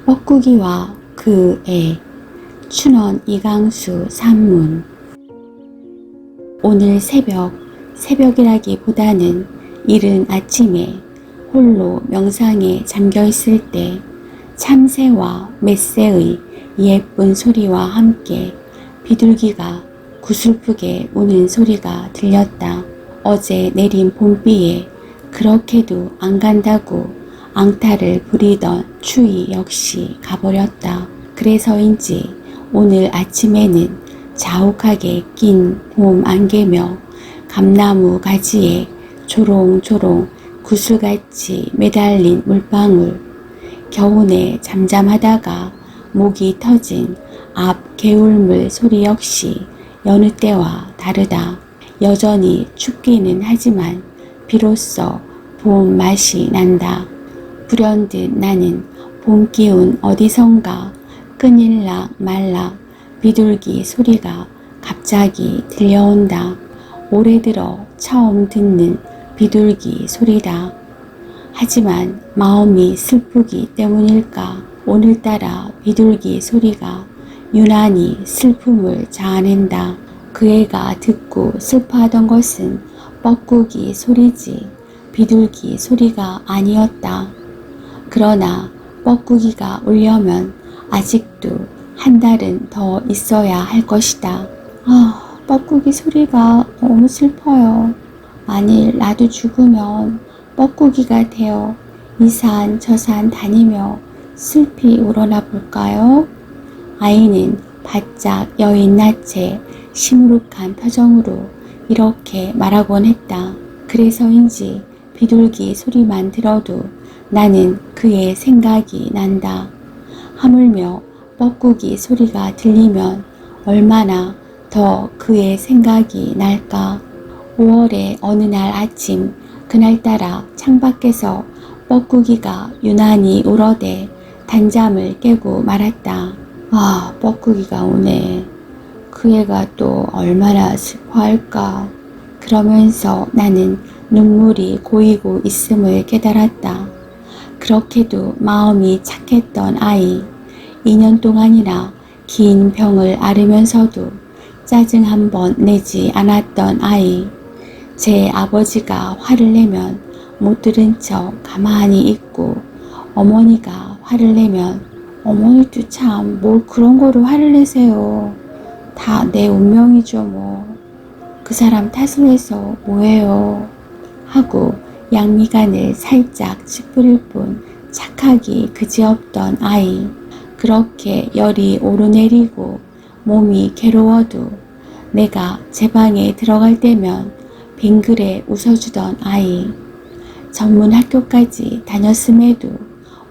뻐꾸기와 그 애. 춘원 이강수 산문. 오늘 새벽이라기보다는 이른 아침에 홀로 명상에 잠겨있을 때 참새와 맷새의 예쁜 소리와 함께 비둘기가 구슬프게 우는 소리가 들렸다. 어제 내린 봄비에 그렇게도 안 간다고 앙탈을 부리던 추위 역시 가버렸다. 그래서인지 오늘 아침에는 자욱하게 낀 봄 안개며 감나무 가지에 조롱조롱 구슬같이 매달린 물방울, 겨우내 잠잠하다가 목이 터진 앞 개울물 소리 역시 여느 때와 다르다. 여전히 춥기는 하지만 비로소 봄 맛이 난다. 불현듯 나는 봄 기운 어디선가 끊일락 말락 비둘기 소리가 갑자기 들려온다. 올해 들어 처음 듣는 비둘기 소리다. 하지만 마음이 슬프기 때문일까 오늘따라 비둘기 소리가 유난히 슬픔을 자아낸다. 그 애가 듣고 슬퍼하던 것은 뻐꾸기 소리지 비둘기 소리가 아니었다. 그러나 뻐꾸기가 울려면 아직도 한 달은 더 있어야 할 것이다. 뻐꾸기 소리가 너무 슬퍼요. 만일 나도 죽으면 뻐꾸기가 되어 이 산 저 산 다니며 슬피 우러나 볼까요? 아이는 바짝 여인 낯에 시무룩한 표정으로 이렇게 말하곤 했다. 그래서인지 비둘기 소리만 들어도 나는 그의 생각이 난다. 하물며 뻐꾸기 소리가 들리면 얼마나 더 그의 생각이 날까. 5월의 어느 날 아침 그날따라 창밖에서 뻐꾸기가 유난히 울어대 단잠을 깨고 말았다. 뻐꾸기가 오네. 그 애가 또 얼마나 슬퍼할까. 그러면서 나는 눈물이 고이고 있음을 깨달았다. 그렇게도 마음이 착했던 아이, 2년 동안이나 긴 병을 앓으면서도 짜증 한 번 내지 않았던 아이, 제 아버지가 화를 내면 못 들은 척 가만히 있고 어머니가 화를 내면 어머니도 참 뭘 그런 거를 화를 내세요. 다 내 운명이죠 뭐. 그 사람 탓을 해서 뭐해요. 하고 양미간을 살짝 찌푸릴 뿐 착하기 그지없던 아이. 그렇게 열이 오르내리고 몸이 괴로워도 내가 제 방에 들어갈 때면 빙그레 웃어주던 아이. 전문 학교까지 다녔음에도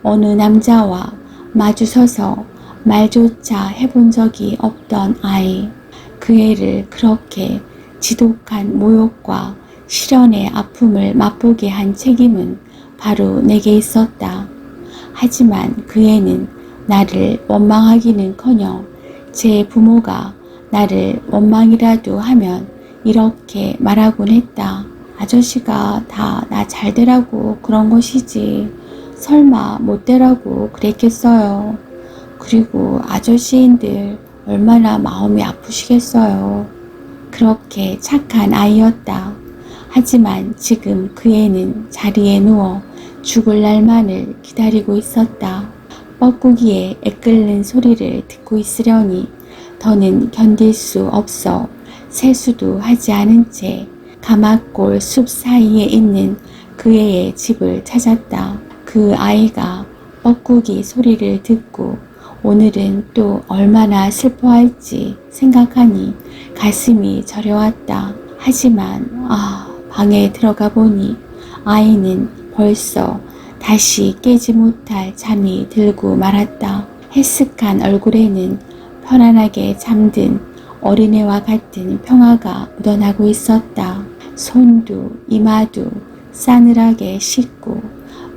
어느 남자와 마주서서 말조차 해본 적이 없던 아이. 그 애를 그렇게 지독한 모욕과 시련의 아픔을 맛보게 한 책임은 바로 내게 있었다. 하지만 그 애는 나를 원망하기는커녕 제 부모가 나를 원망이라도 하면 이렇게 말하곤 했다. 아저씨가 다 나 잘되라고 그런 것이지 설마 못되라고 그랬겠어요. 그리고 아저씨인들 얼마나 마음이 아프시겠어요. 그렇게 착한 아이였다. 하지만 지금 그 애는 자리에 누워 죽을 날만을 기다리고 있었다. 뻐꾸기의 애끓는 소리를 듣고 있으려니 더는 견딜 수 없어 세수도 하지 않은 채 가마골 숲 사이에 있는 그 애의 집을 찾았다. 그 아이가 뻐꾸기 소리를 듣고 오늘은 또 얼마나 슬퍼할지 생각하니 가슴이 저려왔다. 하지만 방에 들어가 보니 아이는 벌써 다시 깨지 못할 잠이 들고 말았다. 해쓱한 얼굴에는 편안하게 잠든 어린애와 같은 평화가 묻어나고 있었다. 손도 이마도 싸늘하게 씻고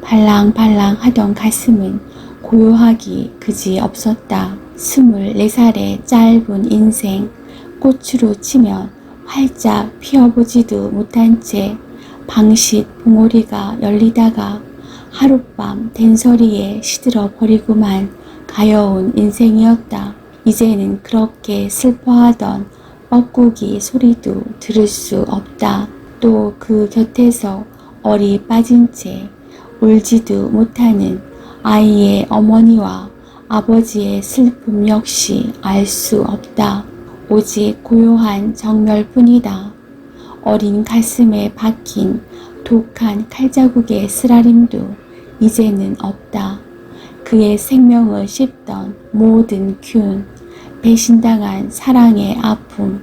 발랑발랑 하던 가슴은 고요하기 그지 없었다. 24살의 짧은 인생, 꽃으로 치면 활짝 피어보지도 못한 채 방싯 봉오리가 열리다가 하룻밤 된소리에 시들어 버리고만 가여운 인생이었다. 이제는 그렇게 슬퍼하던 뻐꾸기 소리도 들을 수 없다. 또 그 곁에서 얼이 빠진 채 울지도 못하는 아이의 어머니와 아버지의 슬픔 역시 알 수 없다. 오직 고요한 정열뿐이다. 어린 가슴에 박힌 독한 칼자국의 쓰라림도 이제는 없다. 그의 생명을 씹던 모든 균, 배신당한 사랑의 아픔,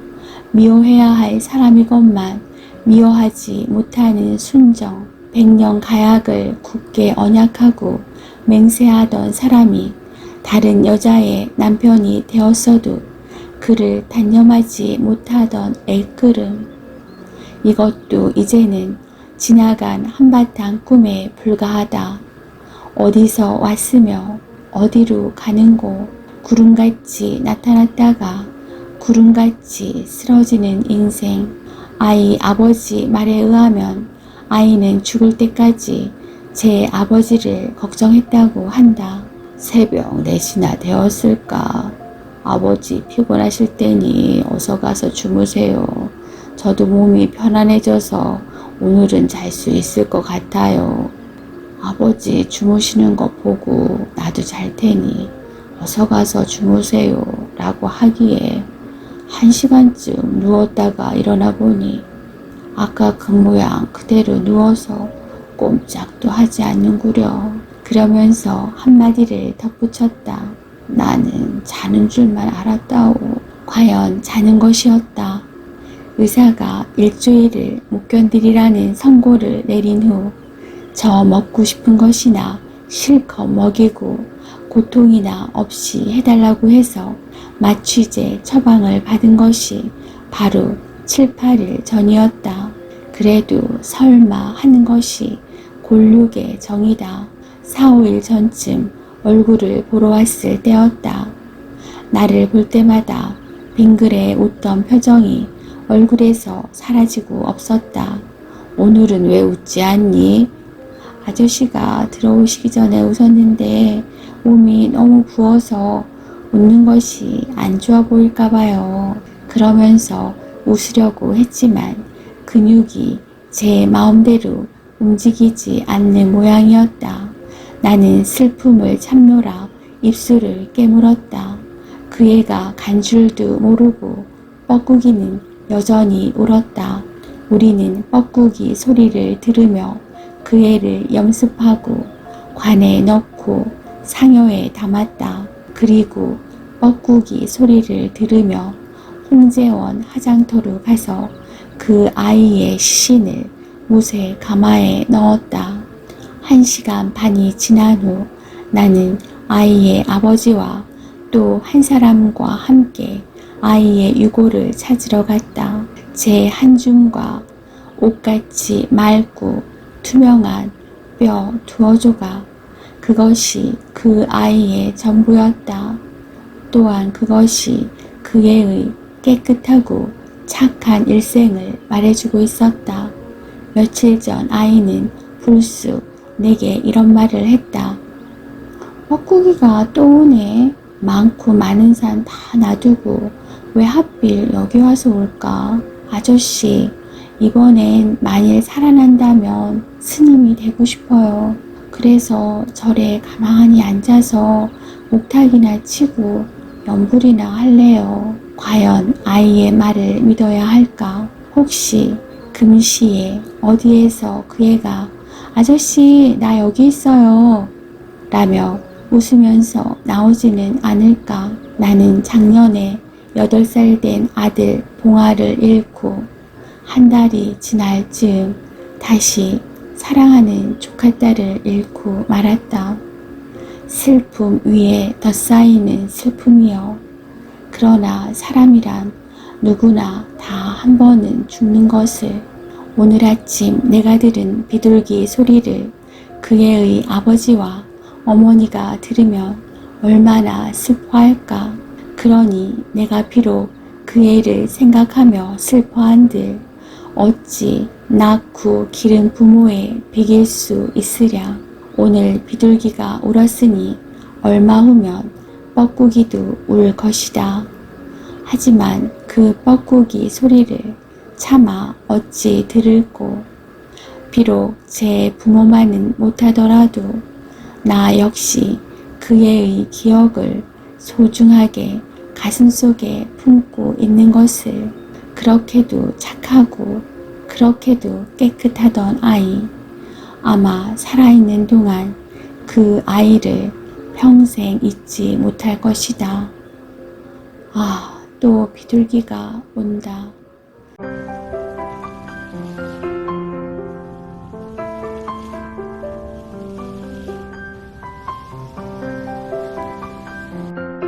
미워해야 할 사람이건만 미워하지 못하는 순정, 백년 가약을 굳게 언약하고 맹세하던 사람이 다른 여자의 남편이 되었어도 그를 단념하지 못하던 애끓음, 이것도 이제는 지나간 한바탕 꿈에 불과하다. 어디서 왔으며 어디로 가는고 구름같이 나타났다가 구름같이 쓰러지는 인생. 아이 아버지 말에 의하면 아이는 죽을 때까지 제 아버지를 걱정했다고 한다. 새벽 4시나 되었을까? 아버지 피곤하실 테니 어서 가서 주무세요. 저도 몸이 편안해져서 오늘은 잘 수 있을 것 같아요. 아버지 주무시는 거 보고 나도 잘 테니 어서 가서 주무세요 라고 하기에 1시간쯤 누웠다가 일어나 보니 아까 그 모양 그대로 누워서 꼼짝도 하지 않는구려. 그러면서 한마디를 덧붙였다. 나는 자는 줄만 알았다오. 과연 자는 것이었다. 의사가 일주일을 못 견디리라는 선고를 내린 후 저 먹고 싶은 것이나 실컷 먹이고 고통이나 없이 해달라고 해서 마취제 처방을 받은 것이 바로 7, 8일 전이었다. 그래도 설마 하는 것이 골육의 정이다. 4, 5일 전쯤 얼굴을 보러 왔을 때였다. 나를 볼 때마다 빙그레 웃던 표정이 얼굴에서 사라지고 없었다. 오늘은 왜 웃지 않니? 아저씨가 들어오시기 전에 웃었는데 몸이 너무 부어서 웃는 것이 안 좋아 보일까 봐요. 그러면서 웃으려고 했지만 근육이 제 마음대로 움직이지 않는 모양이었다. 나는 슬픔을 참노라 입술을 깨물었다. 그 애가 간 줄도 모르고 뻐꾸기는 여전히 울었다. 우리는 뻐꾸기 소리를 들으며 그 애를 염습하고 관에 넣고 상여에 담았다. 그리고 뻐꾸기 소리를 들으며 홍제원 화장터로 가서 그 아이의 시신을 못에 가마에 넣었다. 1시간 반이 지난 후 나는 아이의 아버지와 또 한 사람과 함께 아이의 유골을 찾으러 갔다. 제 한줌과 옷같이 맑고 투명한 뼈 2조각, 그것이 그 아이의 전부였다. 또한 그것이 그 애의 깨끗하고 착한 일생을 말해주고 있었다. 며칠 전 아이는 불쑥 내게 이런 말을 했다. 뻐꾸기가 또 오네. 많고 많은 산 다 놔두고 왜 하필 여기 와서 올까? 아저씨, 이번엔 만일 살아난다면 스님이 되고 싶어요. 그래서 절에 가만히 앉아서 목탁이나 치고 연불이나 할래요. 과연 아이의 말을 믿어야 할까? 혹시 금시에 어디에서 그 애가 아저씨 나 여기 있어요 라며 웃으면서 나오지는 않을까? 나는 작년에 8살 된 아들 봉아를 잃고 한 달이 지날 즈음 다시 사랑하는 조카딸을 잃고 말았다. 슬픔 위에 덧싸이는 슬픔이여. 그러나 사람이란 누구나 다 한 번은 죽는 것을. 오늘 아침 내가 들은 비둘기 소리를 그 애의 아버지와 어머니가 들으면 얼마나 슬퍼할까. 그러니 내가 비록 그 애를 생각하며 슬퍼한들 어찌 낳고 기른 부모에 비길 수 있으랴. 오늘 비둘기가 울었으니 얼마 후면 뻐꾸기도 울 것이다. 하지만 그 뻐꾸기 소리를 차마 어찌 들을꼬. 비록 제 부모만은 못하더라도 나 역시 그의 기억을 소중하게 가슴속에 품고 있는 것을. 그렇게도 착하고 그렇게도 깨끗하던 아이. 아마 살아있는 동안 그 아이를 평생 잊지 못할 것이다. 아, 또 비둘기가 온다.